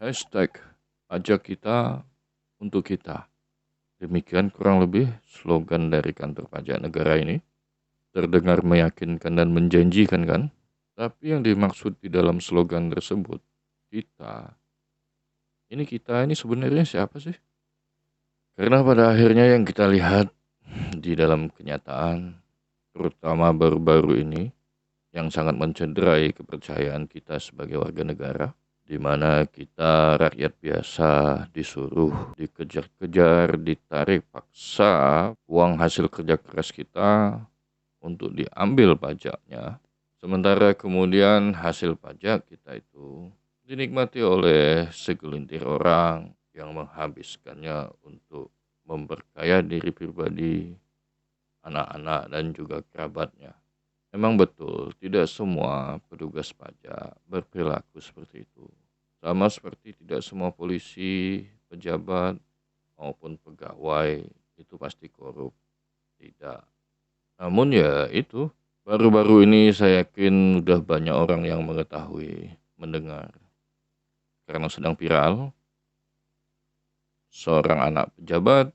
Hashtag ajak kita untuk kita. Demikian kurang lebih slogan dari kantor pajak negara ini. Terdengar meyakinkan dan menjanjikan kan? Tapi yang dimaksud di dalam slogan tersebut, kita. Ini sebenarnya siapa sih? Karena pada akhirnya yang kita lihat di dalam kenyataan, terutama baru-baru ini, yang sangat mencederai kepercayaan kita sebagai warga negara, di mana kita rakyat biasa disuruh dikejar-kejar, ditarik paksa uang hasil kerja keras kita untuk diambil pajaknya. Sementara kemudian hasil pajak kita itu dinikmati oleh segelintir orang yang menghabiskannya untuk memperkaya diri pribadi, anak-anak dan juga kerabatnya. Memang betul, tidak semua petugas pajak berperilaku seperti itu. Sama seperti tidak semua polisi, pejabat, maupun pegawai itu pasti korup. Tidak. Namun ya itu, baru-baru ini saya yakin udah banyak orang yang mengetahui, mendengar. Karena sedang viral, seorang anak pejabat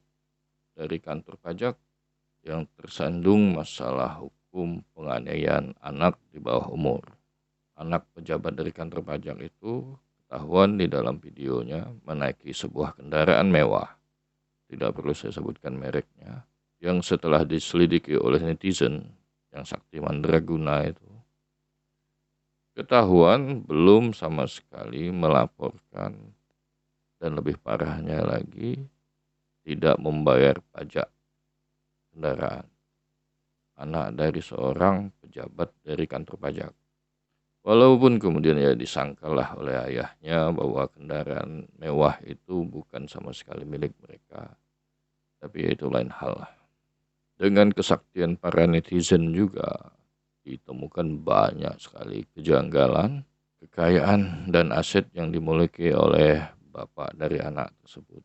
dari kantor pajak yang tersandung masalah hukum penganiayaan anak di bawah umur. Anak pejabat dari kantor pajak itu ketahuan di dalam videonya menaiki sebuah kendaraan mewah. Tidak perlu saya sebutkan mereknya. Yang setelah diselidiki oleh netizen yang sakti mandraguna itu, ketahuan belum sama sekali melaporkan dan lebih parahnya lagi tidak membayar pajak kendaraan. Anak dari seorang pejabat dari kantor pajak. Walaupun kemudian ya disangkalah oleh ayahnya bahwa kendaraan mewah itu bukan sama sekali milik mereka. Tapi ya itu lain hal. Dengan kesaktian para netizen juga ditemukan banyak sekali kejanggalan, kekayaan dan aset yang dimiliki oleh bapak dari anak tersebut.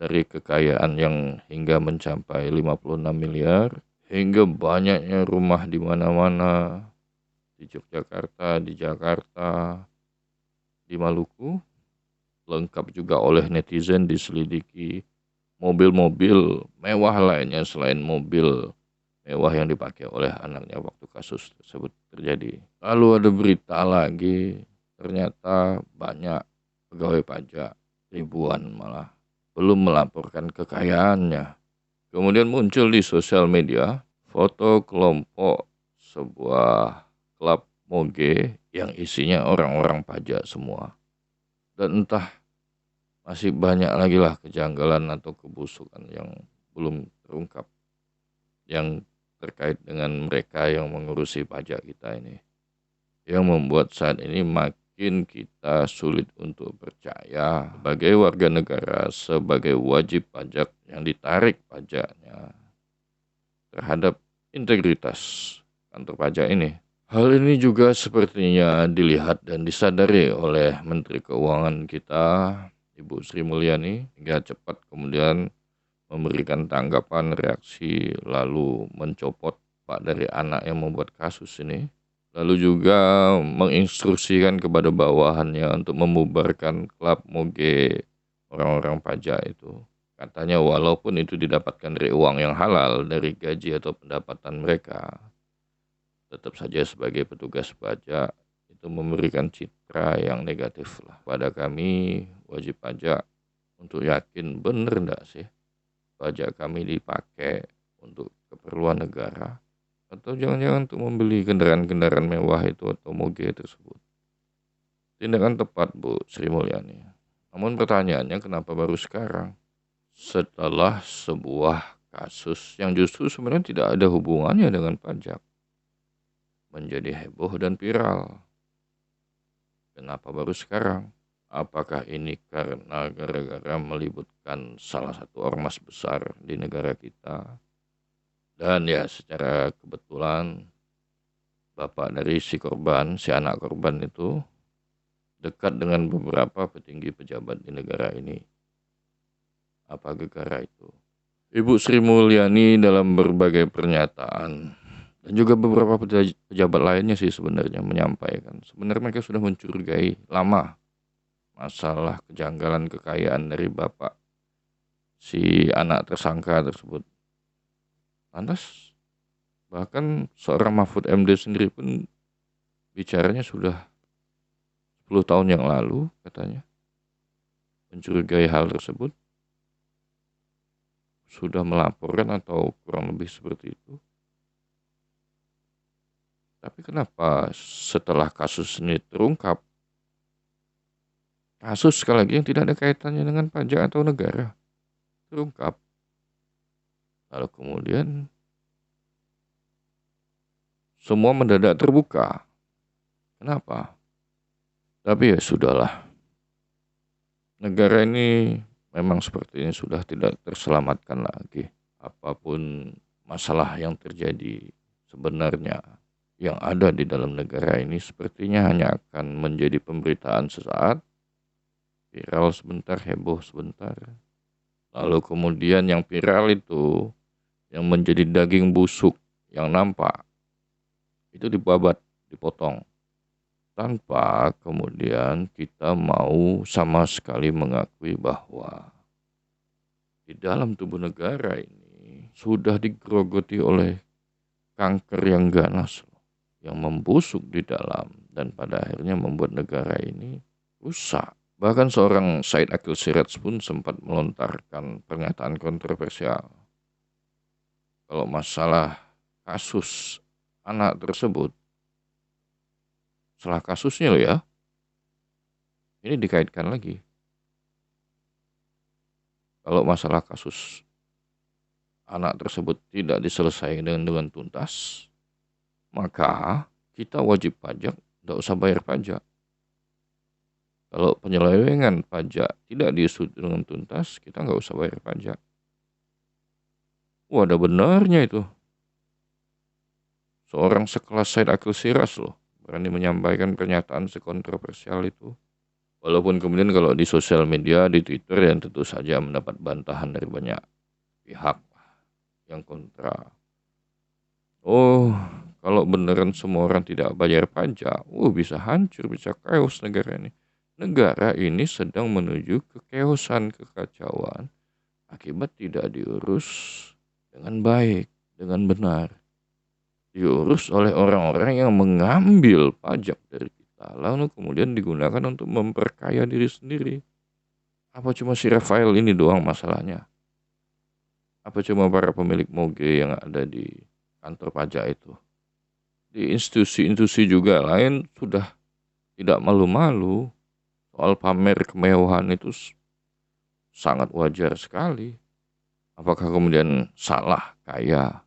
Dari kekayaan yang hingga mencapai 56 miliar, hingga banyaknya rumah di mana-mana, di Yogyakarta, di Jakarta, di Maluku, lengkap juga oleh netizen diselidiki mobil-mobil mewah lainnya selain mobil mewah yang dipakai oleh anaknya waktu kasus tersebut terjadi. Lalu ada berita lagi, ternyata banyak pegawai pajak, ribuan malah, belum melaporkan kekayaannya. Kemudian muncul di sosial media foto kelompok sebuah klub moge yang isinya orang-orang pajak semua. Dan entah masih banyak lagi lah kejanggalan atau kebusukan yang belum terungkap yang terkait dengan mereka yang mengurusi pajak kita ini. Yang membuat saat ini makin kita sulit untuk percaya sebagai warga negara, sebagai wajib pajak yang ditarik pajaknya terhadap integritas kantor pajak ini. Hal ini juga sepertinya dilihat dan disadari oleh Menteri Keuangan kita, Ibu Sri Mulyani, hingga cepat kemudian memberikan tanggapan, reaksi, lalu mencopot Pak dari anak yang membuat kasus ini. Lalu juga menginstruksikan kepada bawahannya untuk membubarkan klub moge orang-orang pajak itu. Katanya walaupun itu didapatkan dari uang yang halal, dari gaji atau pendapatan mereka, tetap saja sebagai petugas pajak itu memberikan citra yang negatif lah pada kami wajib pajak untuk yakin bener enggak sih pajak kami dipakai untuk keperluan negara atau jangan-jangan untuk membeli kendaraan-kendaraan mewah itu atau moge tersebut. Tindakan tepat Bu Sri Mulyani. Namun pertanyaannya kenapa baru sekarang? Setelah sebuah kasus yang justru sebenarnya tidak ada hubungannya dengan pajak menjadi heboh dan viral. Kenapa baru sekarang? Apakah ini karena gara-gara melibutkan salah satu ormas besar di negara kita? Dan ya secara kebetulan bapak dari si korban, si anak korban itu dekat dengan beberapa petinggi pejabat di negara ini. Apa gara-gara itu? Ibu Sri Mulyani dalam berbagai pernyataan dan juga beberapa pejabat lainnya sih sebenarnya menyampaikan. Sebenarnya mereka sudah mencurigai lama masalah kejanggalan kekayaan dari bapak si anak tersangka tersebut. Lantas bahkan seorang Mahfud MD sendiri pun bicaranya sudah 10 tahun yang lalu katanya, mencurigai hal tersebut, sudah melaporkan atau kurang lebih seperti itu. Tapi kenapa setelah kasus ini terungkap, kasus sekali lagi yang tidak ada kaitannya dengan pajak atau negara terungkap, lalu kemudian semua mendadak terbuka. Kenapa? Tapi ya sudahlah. Negara ini memang sepertinya sudah tidak terselamatkan lagi. Apapun masalah yang terjadi sebenarnya yang ada di dalam negara ini sepertinya hanya akan menjadi pemberitaan sesaat, viral sebentar, heboh sebentar. Lalu kemudian yang viral itu, yang menjadi daging busuk, yang nampak, itu dibabat, dipotong. Tanpa kemudian kita mau sama sekali mengakui bahwa di dalam tubuh negara ini sudah digerogoti oleh kanker yang ganas, yang membusuk di dalam, dan pada akhirnya membuat negara ini rusak. Bahkan seorang Said Akil Siraj pun sempat melontarkan pernyataan kontroversial. Kalau masalah kasus anak tersebut, setelah kasusnya loh ya, ini dikaitkan lagi. Kalau masalah kasus anak tersebut tidak diselesaikan dengan tuntas, maka kita wajib pajak tidak usah bayar pajak. Kalau penyelewengan pajak tidak diusut dengan tuntas, kita nggak usah bayar pajak. Wah, ada benarnya itu. Seorang sekelas Said Akil Siraj loh, berani menyampaikan pernyataan sekontroversial itu. Walaupun kemudian kalau di sosial media, di Twitter, yang tentu saja mendapat bantahan dari banyak pihak yang kontra. Oh, kalau beneran semua orang tidak bayar pajak, bisa hancur, bisa chaos negara ini. Negara ini sedang menuju kekeosan, kekacauan, akibat tidak diurus dengan baik, dengan benar. Diurus oleh orang-orang yang mengambil pajak dari kita, lalu kemudian digunakan untuk memperkaya diri sendiri. Apa cuma si Rafael ini doang masalahnya? Apa cuma para pemilik moge yang ada di kantor pajak itu? Di institusi-institusi juga lain sudah tidak malu-malu. Soal pamer kemewahan itu sangat wajar sekali. Apakah kemudian salah kaya?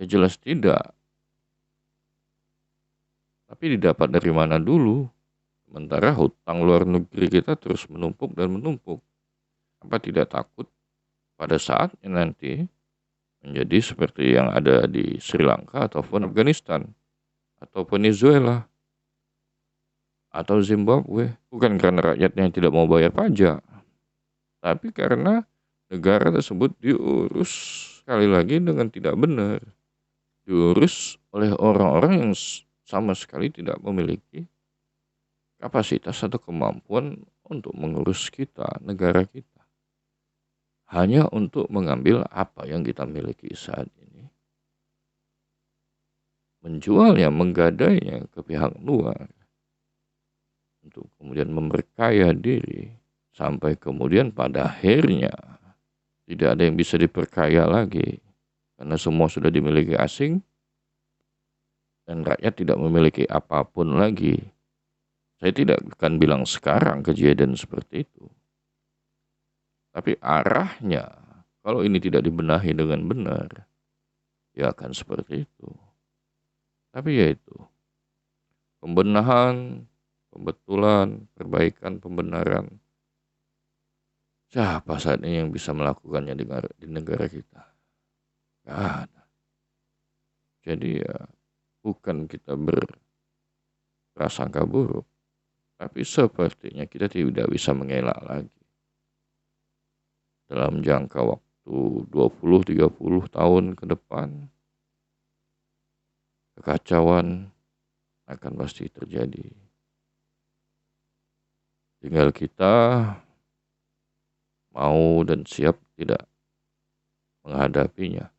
Ya jelas tidak. Tapi didapat dari mana dulu? Sementara hutang luar negeri kita terus menumpuk dan menumpuk. Apa tidak takut pada saatnya nanti menjadi seperti yang ada di Sri Lanka ataupun Afghanistan atau Venezuela atau Zimbabwe? Bukan karena rakyatnya yang tidak mau bayar pajak, tapi karena negara tersebut diurus sekali lagi dengan tidak benar. Diurus oleh orang-orang yang sama sekali tidak memiliki kapasitas atau kemampuan untuk mengurus kita, negara kita. Hanya untuk mengambil apa yang kita miliki saat ini. Menjualnya, menggadainya ke pihak luar. Untuk kemudian memperkaya diri. Sampai kemudian pada akhirnya tidak ada yang bisa diperkaya lagi. Karena semua sudah dimiliki asing. Dan rakyat tidak memiliki apapun lagi. Saya tidak akan bilang sekarang kejadian seperti itu. Tapi arahnya, kalau ini tidak dibenahi dengan benar, ya akan seperti itu. Tapi ya itu, pembenahan, pembetulan, perbaikan, pembenaran. Siapa saat ini yang bisa melakukannya di negara kita? Gak ada. Jadi ya, bukan kita berprasangka buruk. Tapi sepertinya kita tidak bisa mengelak lagi. Dalam jangka waktu 20-30 tahun ke depan, kekacauan akan pasti terjadi. Tinggal kita mau dan siap tidak menghadapinya.